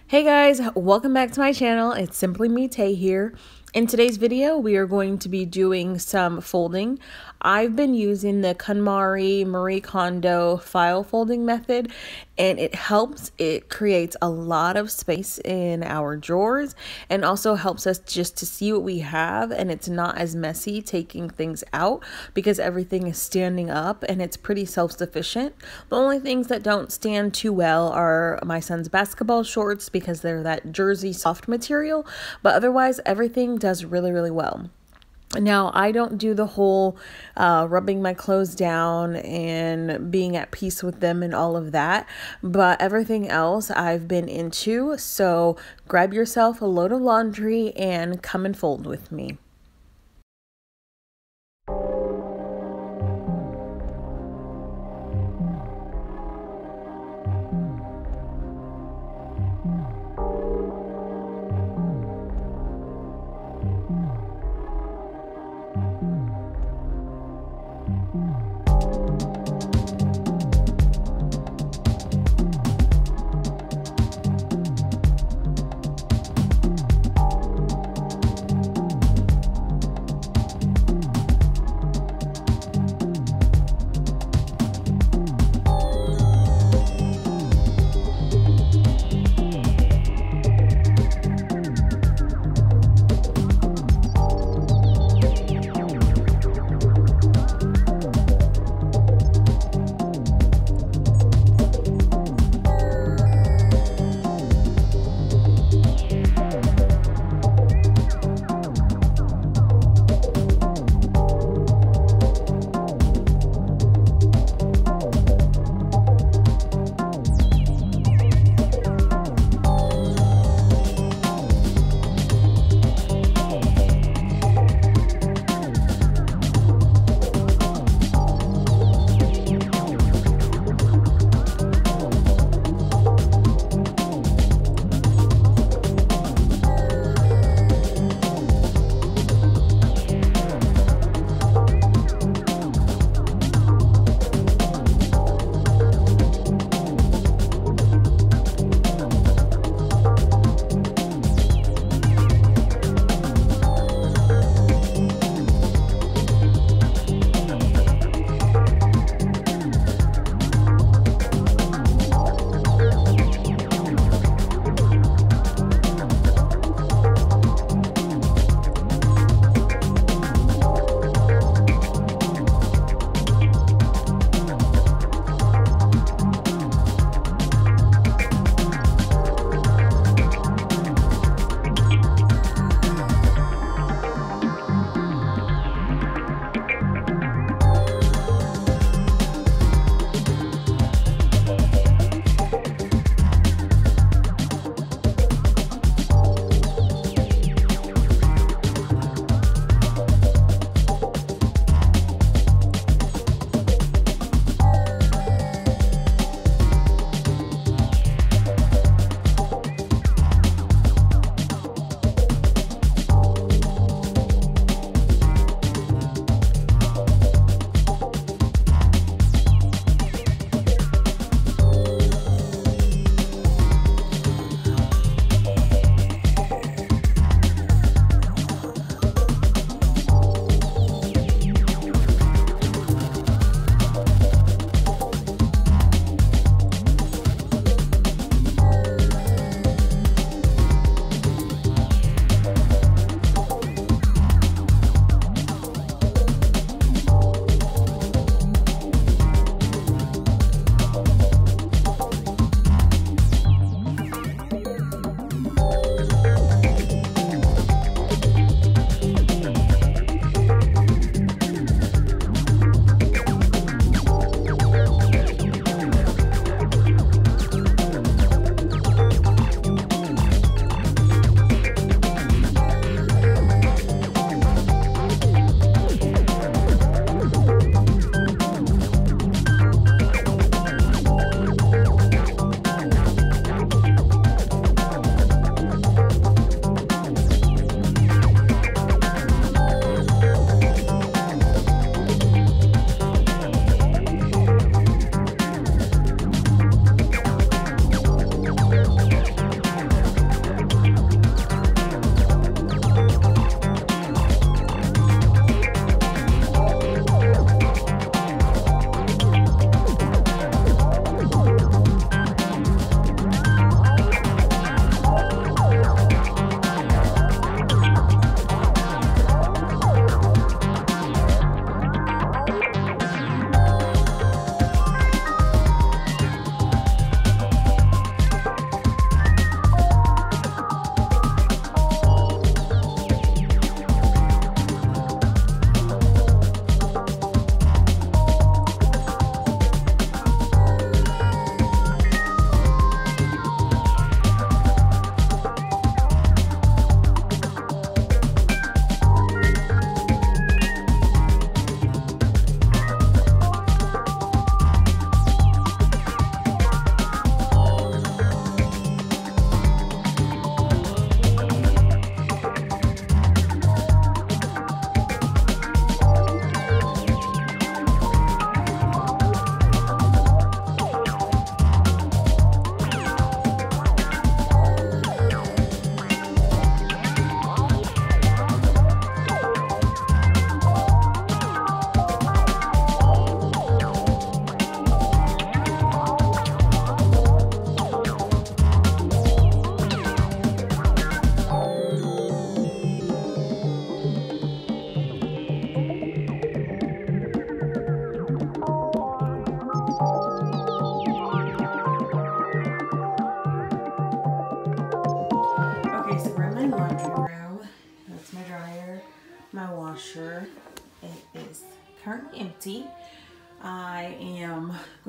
Hey guys, welcome back to my channel. It's simply me, Tay here. In today's video, we are going to be doing some folding. I've been using the KonMari Marie Kondo file folding method, and it helps. It creates a lot of space in our drawers and also helps us just to see what we have, and it's not as messy taking things out because everything is standing up and it's pretty self-sufficient. The only things that don't stand too well are my son's basketball shorts because they're that jersey soft material, but otherwise everything does really well. Now, I don't do the whole rubbing my clothes down and being at peace with them and all of that, but everything else I've been into. So grab yourself a load of laundry and come and fold with me.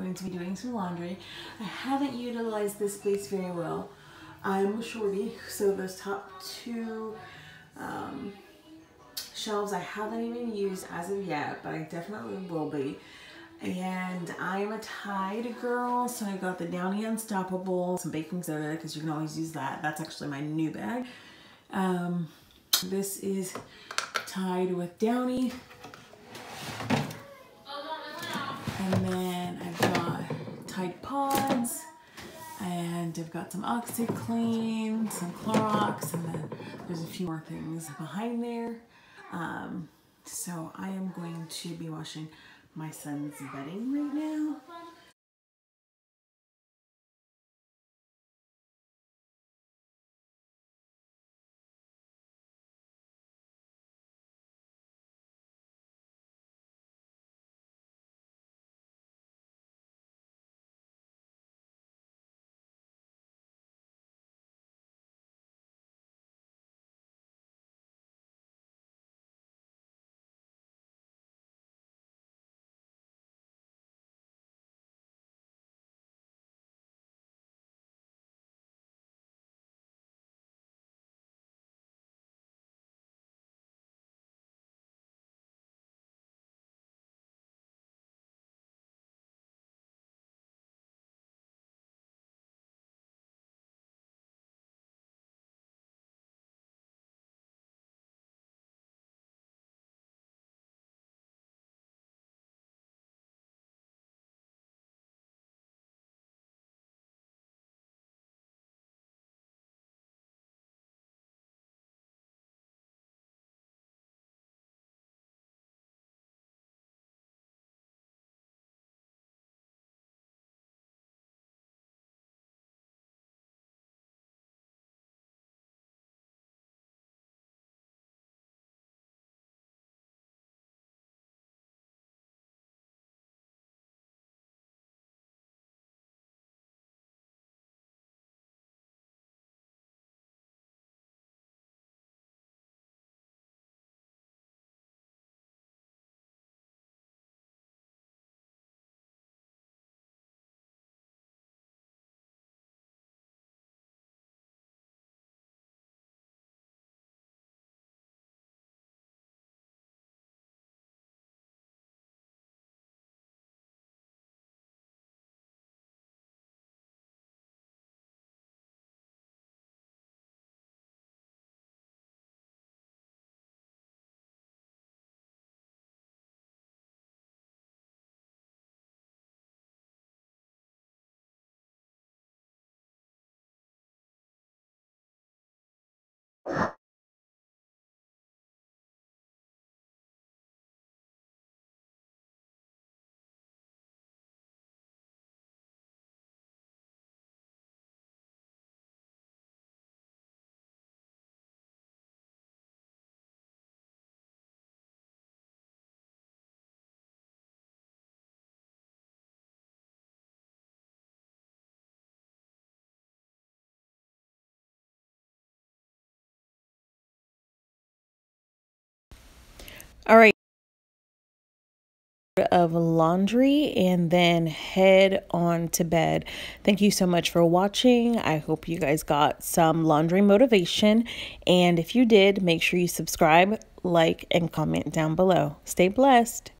going to be doing some laundry. I haven't utilized this space very well. I'm a shorty, so those top two shelves I haven't even used as of yet, but I definitely will be. And I'm a Tide girl, so I got the Downy Unstoppable, some baking soda, because you can always use that. That's actually my new bag. This is Tide with Downy. And then I've got Tide Pods, and I've got some OxyClean, some Clorox, and then there's a few more things behind there. So I am going to be washing my son's bedding right now. All right, of laundry and then head on to bed. Thank you so much for watching. I hope you guys got some laundry motivation, and if you did, make sure you subscribe, like, and comment down below. Stay blessed.